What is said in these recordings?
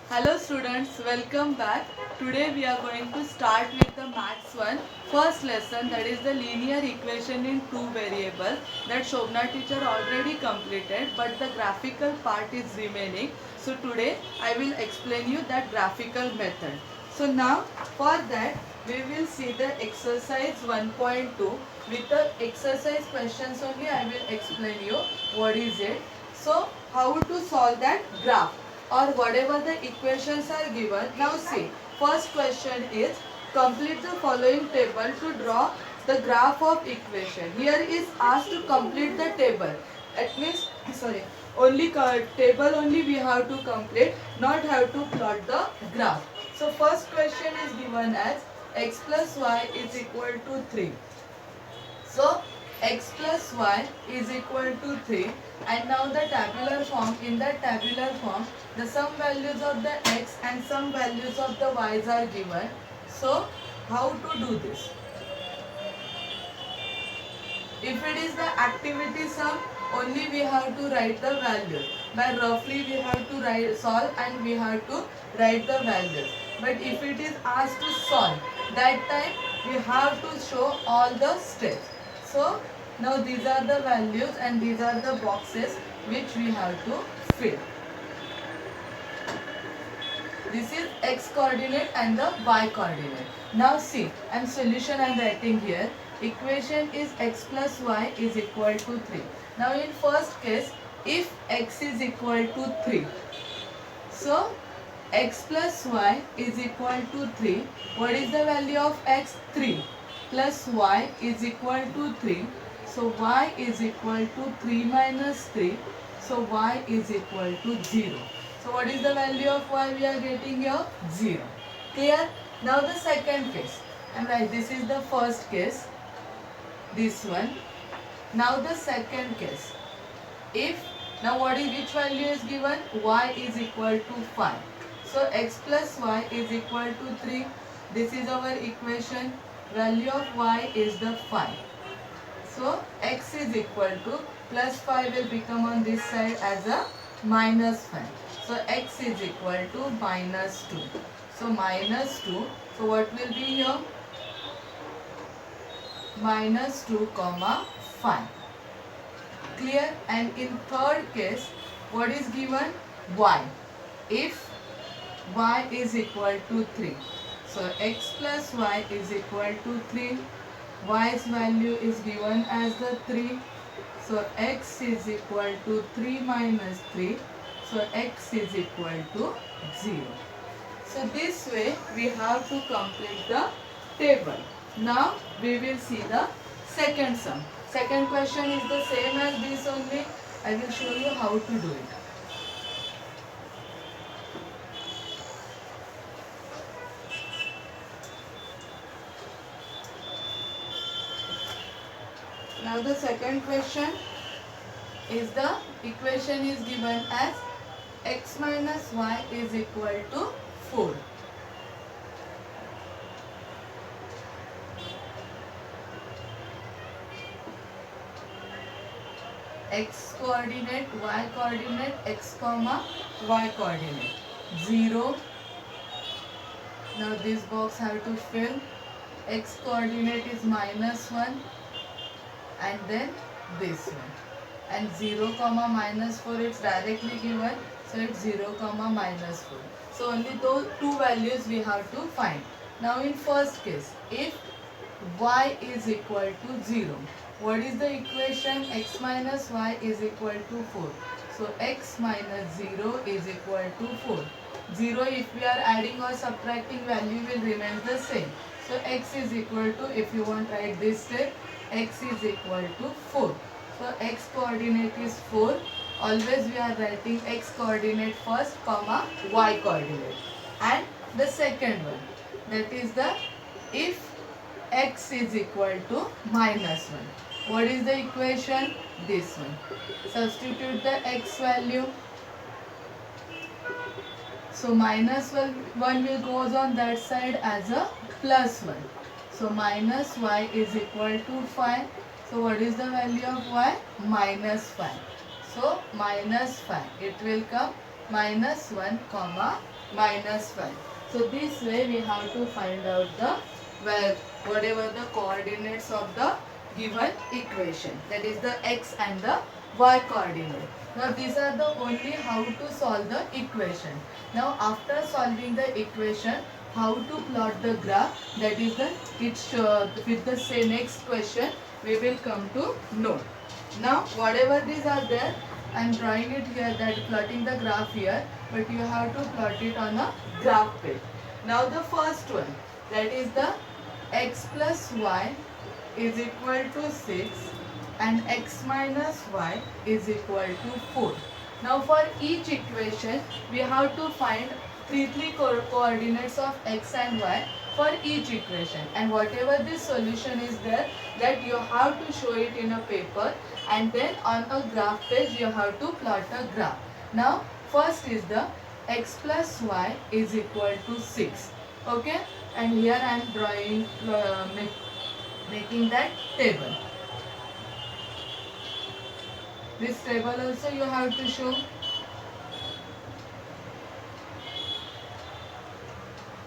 Hello students, welcome back. Today we are going to start with the Maths 1 first lesson, that is the linear equation in two variables that Shobna teacher already completed, but the graphical part is remaining. So today I will explain you that graphical method. So now for that we will see the exercise 1.2. With the exercise questions only I will explain you what is it. So how to solve that graph or whatever the equations are given. Now see, first question is complete the following table to draw the graph of equation. Here is asked to complete the table. At least, sorry, only table only we have to complete, not have to plot the graph. So first question is given as x plus y is equal to 3. So x plus y is equal to 3, and now the tabular form, in that tabular form the some values of the x and some values of the y's are given. So how to do this? If it is the activity sum, only we have to write the values. By roughly we have to solve and we have to write the values. But if it is asked to solve, that time we have to show all the steps. So now these are the values and these are the boxes which we have to fill. This is x coordinate and the y coordinate. Now see, and solution I am writing here. Equation is x plus y is equal to 3. Now in first case, if x is equal to 3, so x plus y is equal to 3. What is the value of x? 3 plus y is equal to 3. So y is equal to 3 minus 3. So y is equal to 0. So what is the value of y we are getting here? 0. Clear? Now the second case. And right, this is the first case. This one. Now the second case. If, now what is, which value is given? Y is equal to 5. So x plus y is equal to 3. This is our equation. Value of y is the 5. So x is equal to plus 5 will become on this side as a minus 5. So x is equal to minus 2. So minus 2. So what will be here? Minus 2 comma 5. Clear? And in third case, what is given? Y. If y is equal to 3. So x plus y is equal to 3. Y's value is given as the 3. So x is equal to 3 minus 3. So x is equal to 0. So this way we have to complete the table. Now we will see the second sum. Second question is the same as this only. I will show you how to do it. Now the second question is the equation is given as x minus y is equal to 4. X coordinate, y coordinate, x comma y coordinate. 0. Now this box have to fill. X coordinate is minus 1 and then this one. And 0 comma minus 4 it's directly given. So it's 0 comma minus 4. So only those two values we have to find. Now in first case, if y is equal to 0. What is the equation? X minus y is equal to 4. So x minus 0 is equal to 4. 0 if we are adding or subtracting value will remain the same. So x is equal to, if you want write this step, x is equal to 4. So x coordinate is 4. Always we are writing x coordinate first comma y coordinate. And the second one, that is the if x is equal to minus 1. What is the equation? This one. Substitute the x value. So minus 1 will goes on that side as a plus 1. So minus y is equal to 5. So what is the value of y? -5. So minus 5. It will come minus 1 comma minus 5. So this way we have to find out the whatever the coordinates of the given equation, that is the x and the y coordinate. Now these are the only how to solve the equation. Now after solving the equation, how to plot the graph, that is the with the say next question we will come to know. Now whatever these are there, I am drawing it here, that plotting the graph here, but you have to plot it on a graph page. Now the first one, that is the x plus y is equal to 6 and x minus y is equal to 4. Now for each equation we have to find three coordinates of x and y for each equation, and whatever this solution is there, that you have to show it in a paper, and then on a graph page you have to plot a graph. Now first is the x plus y is equal to 6. Okay, and here I am drawing making that table. This table also you have to show.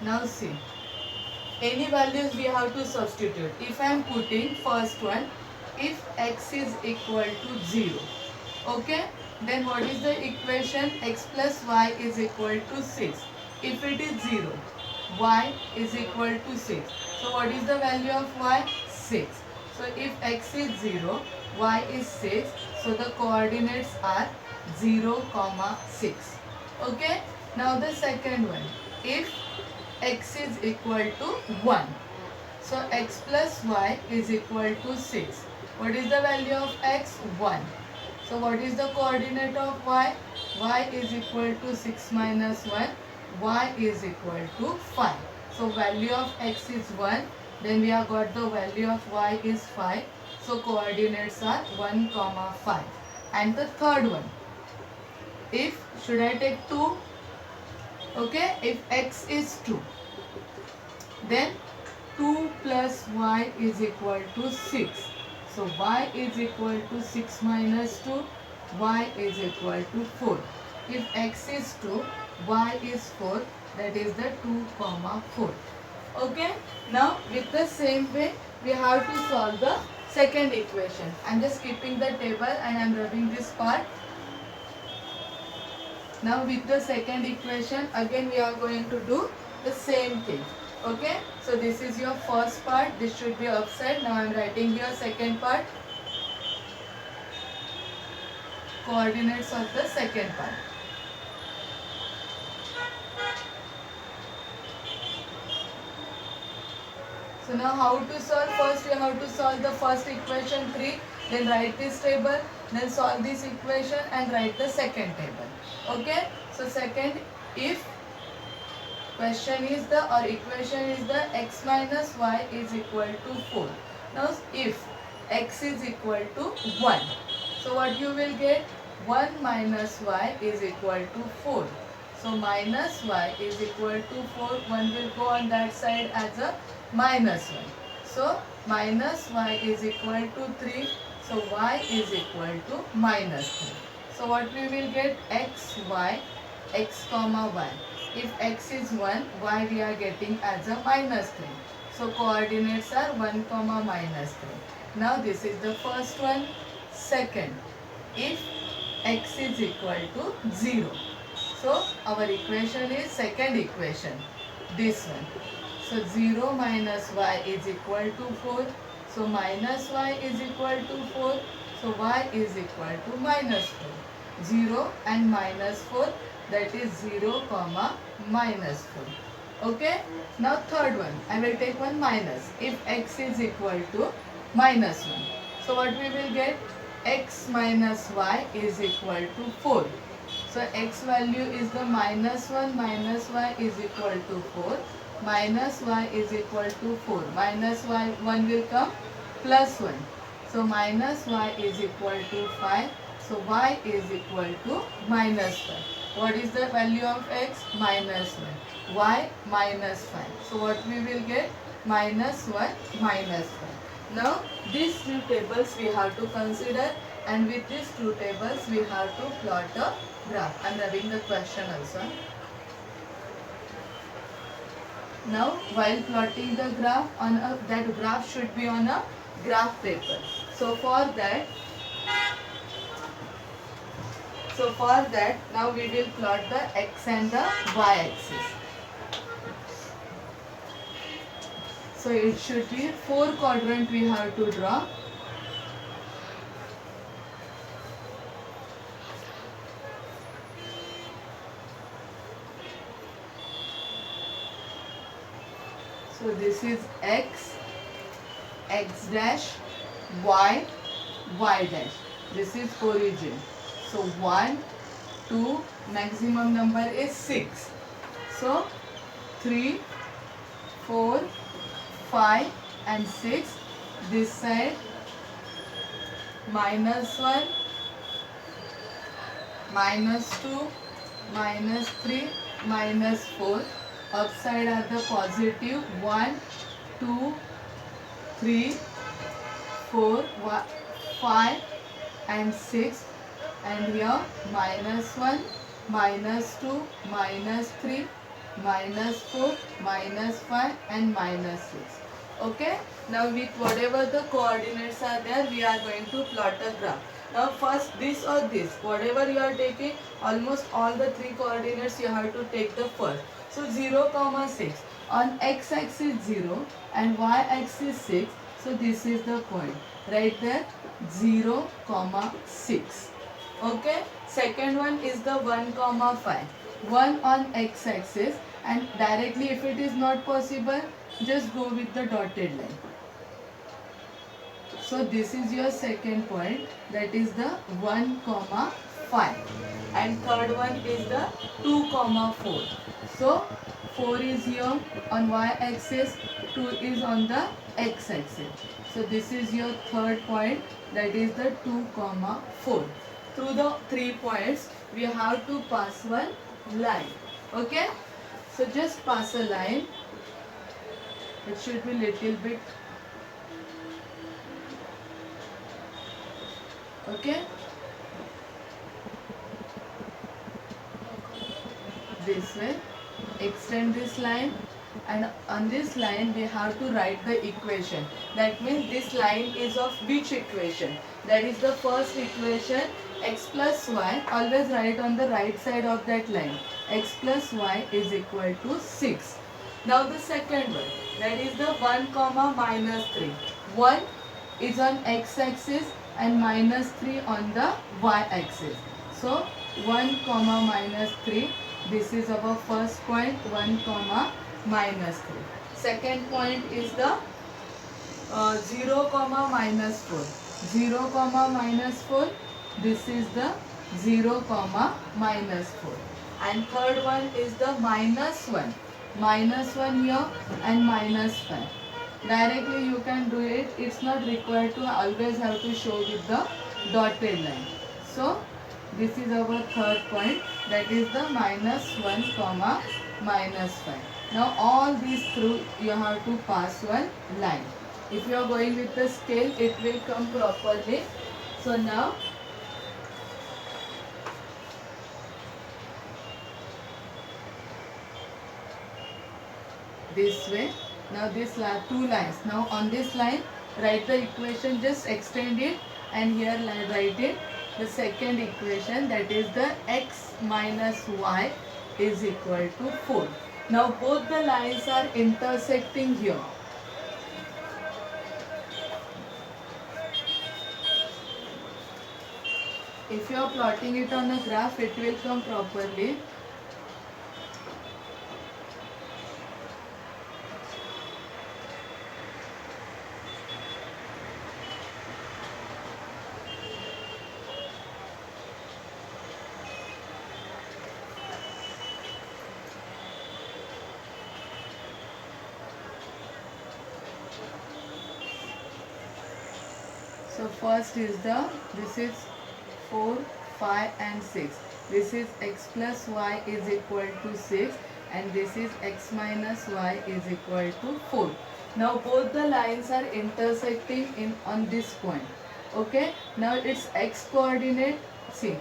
Now see, any values we have to substitute. If I am putting first one, if x is equal to 0, okay, then what is the equation? X plus y is equal to 6. If it is 0, y is equal to 6. So what is the value of y? 6. So if x is 0, y is 6. So the coordinates are 0, 6. Okay. Now the second one. If x is equal to 1. So x plus y is equal to 6. What is the value of x? 1. So what is the coordinate of y? Y is equal to 6 minus 1. Y is equal to 5. So value of x is 1. Then we have got the value of y is 5. So coordinates are 1, 5. And the third one. If, should I take 2? Okay, if x is 2, then 2 plus y is equal to 6. So y is equal to 6 minus 2, y is equal to 4. If x is 2, y is 4, that is the 2, 4. Okay, now with the same way we have to solve the second equation. I am just keeping the table and I am rubbing this part. Now with the second equation, again we are going to do the same thing. Okay, so this is your first part, this should be upside. Now I am writing here second part, coordinates of the second part. So now how to solve? First you have to solve the first equation 3, then write this table, then solve this equation and write the second table. Okay, so second, if question is the or equation is the x minus y is equal to 4. Now if x is equal to 1, so what you will get? 1 minus y is equal to 4. So minus y is equal to 4. 1 will go on that side as a minus 1. So minus y is equal to 3. So y is equal to minus 3. So what we will get? X, y, x comma y. If x is 1, y we are getting as a minus 3. So coordinates are 1, minus 3. Now this is the first one. Second, if x is equal to 0. So our equation is second equation, this one. So 0 minus y is equal to 4. So minus y is equal to 4. So y is equal to minus 4. 0 and minus 4, that is 0, minus 4. Okay. Now third one, I will take one minus. If x is equal to minus 1. So what we will get? X minus y is equal to 4. So x value is the minus 1, minus y is equal to 4. Minus y is equal to 4. Minus y, 1 will come, plus 1. So minus y is equal to 5. So y is equal to minus 5. What is the value of x? Minus 1. Y minus 5. So what we will get? Minus 1, minus 5. Now these two tables we have to consider, and with these two tables we have to plot a graph. I am rubbing the question also. Now while plotting the graph on that graph should be on a graph paper. So for that now we will plot the x and the y axis. So it should be 4 quadrant we have to draw. So this is x, x dash, y, y dash. This is origin. So 1, 2, maximum number is 6. So 3, 4, 5 and 6. This side -1, -2, -3, -4. Upside are the positive 1, 2, 3, 4, 5 and 6, and here -1, -2, -3, -4, -5 and -6. Okay, now with whatever the coordinates are there, we are going to plot a graph. Now first this or this, whatever you are taking, almost all the 3 coordinates you have to take the first. So 0, 6. On x axis 0 and y axis 6. So this is the point. Right there 0, 6. Okay. Second one is the 1, 5. 1 on x axis, and directly if it is not possible, just go with the dotted line. So this is your second point, that is the 1, 5. And third one is the 2, 4. So 4 is here on y axis, 2 is on the x axis. So this is your third point, that is the 2, 4. Through the 3 points, we have to pass one line. Okay? So just pass a line. It should be little bit. Okay? This way. Extend this line, and on this line we have to write the equation. That means this line is of which equation? That is the first equation, x plus y. Always write on the right side of that line. X plus y is equal to 6. Now the second one, that is the 1, -3. 1 is on x axis and -3 on the y axis. So 1, -3. This is our first point, 1, -3. Second point is the 0, -4. 0, -4. This is the 0, -4. And third one is the -1. -1 here and -5. Directly you can do it. It's not required to always have to show with the dotted line. So this is our third point, that is the -1, -5. Now all these through you have to pass one line. If you are going with the scale, it will come properly. So now this way. Now this 2 lines. Now on this line, write the equation, just extend it, and here write it. The second equation, that is the x minus y is equal to 4. Now both the lines are intersecting here. If you are plotting it on a graph, it will come properly. So first is this is 4, 5 and 6. This is x plus y is equal to 6, and this is x minus y is equal to 4. Now both the lines are intersecting on this point. Okay, now its x coordinate, see.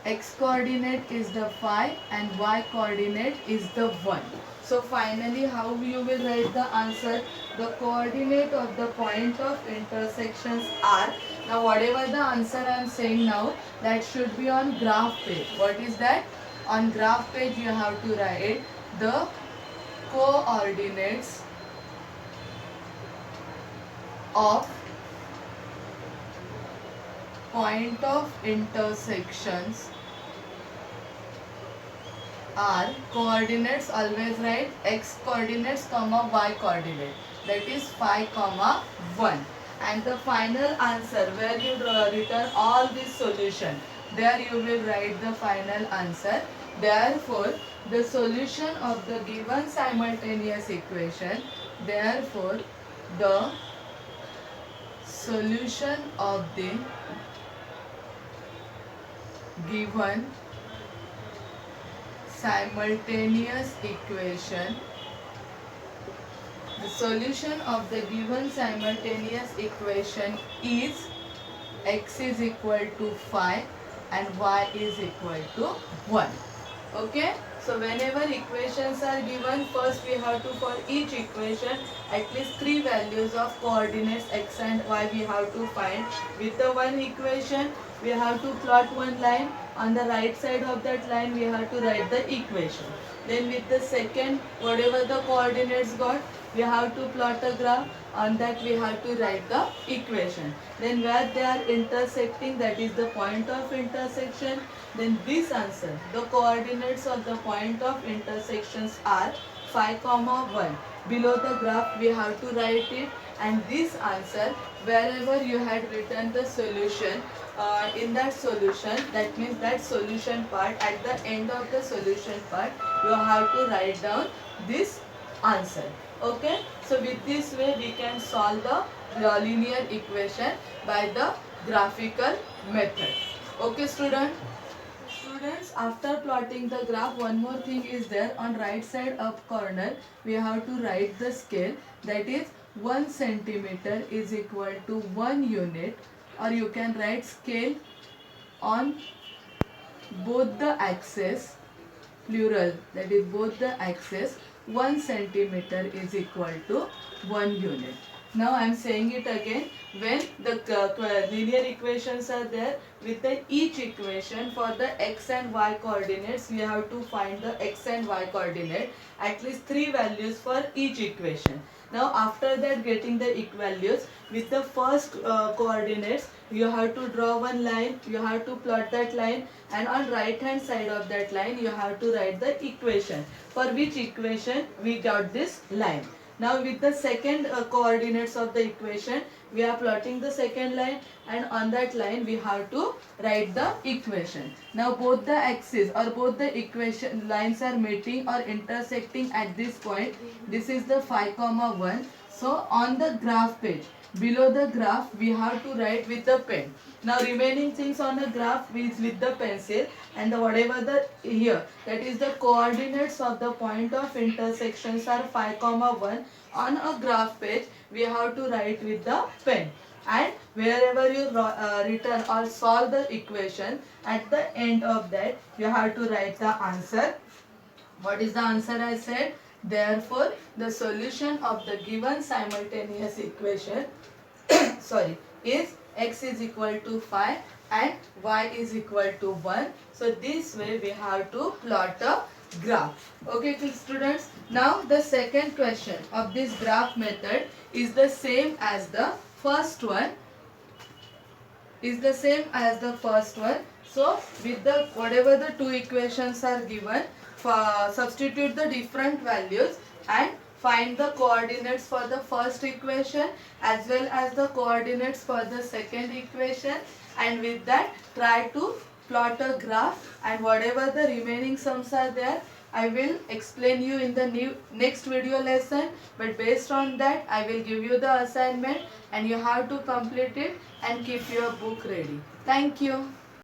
x coordinate is the 5 and y coordinate is the 1. So finally how you will write the answer? The coordinate of the point of intersections are, now whatever the answer I am saying now, that should be on graph page. What is that? On graph page you have to write the coordinates of point of intersections are, coordinates always write x coordinates comma y coordinate, that is 5 comma 1, and the final answer where you return all this solution, there you will write the final answer. Therefore the solution of the given simultaneous equation, therefore the solution of the given simultaneous equation, the solution of the given simultaneous equation is x is equal to 5 and y is equal to 1. Okay, so whenever equations are given, first we have to, for each equation, at least 3 values of coordinates x and y we have to find. With the one equation we have to plot one line, on the right side of that line we have to write the equation. Then with the second, whatever the coordinates got, we have to plot a graph, on that we have to write the equation. Then where they are intersecting, that is the point of intersection, then this answer, the coordinates of the point of intersections are 5 comma 1. Below the graph we have to write it, and this answer wherever you had written the solution, in that solution, that means that solution part, at the end of the solution part you have to write down this answer. Okay, so with this way we can solve the linear equation by the graphical method. Okay student. Students, after plotting the graph, one more thing is there. On right side up corner we have to write the scale, that is 1 centimeter is equal to 1 unit, or you can write scale on both the axes, plural, that is both the axes, 1 centimeter is equal to 1 unit. Now I am saying it again, when the linear equations are there, with the each equation for the x and y coordinates we have to find the x and y coordinate, at least 3 values for each equation. Now after that, getting the values, with the first coordinates you have to draw one line, you have to plot that line, and on right hand side of that line you have to write the equation, for which equation we got this line. Now with the second coordinates of the equation, we are plotting the second line, and on that line we have to write the equation. Now both the axes or both the equation lines are meeting or intersecting at this point. This is the 5 comma 1. So on the graph page, below the graph we have to write with the pen. Now remaining things on the graph is with the pencil, and whatever the here, that is the coordinates of the point of intersections are 5 comma 1. On a graph page we have to write with the pen, and wherever you return or solve the equation, at the end of that you have to write the answer. What is the answer I said? Therefore the solution of the given simultaneous equation sorry, is x is equal to 5 and y is equal to 1. So this way we have to plot a graph. Okay students, now the second question of this graph method is the same as the first one, So with the whatever the two equations are given, substitute the different values and find the coordinates for the first equation as well as the coordinates for the second equation, and with that try to plot a graph, and whatever the remaining sums are there I will explain you in the next video lesson, but based on that I will give you the assignment and you have to complete it and keep your book ready. Thank you.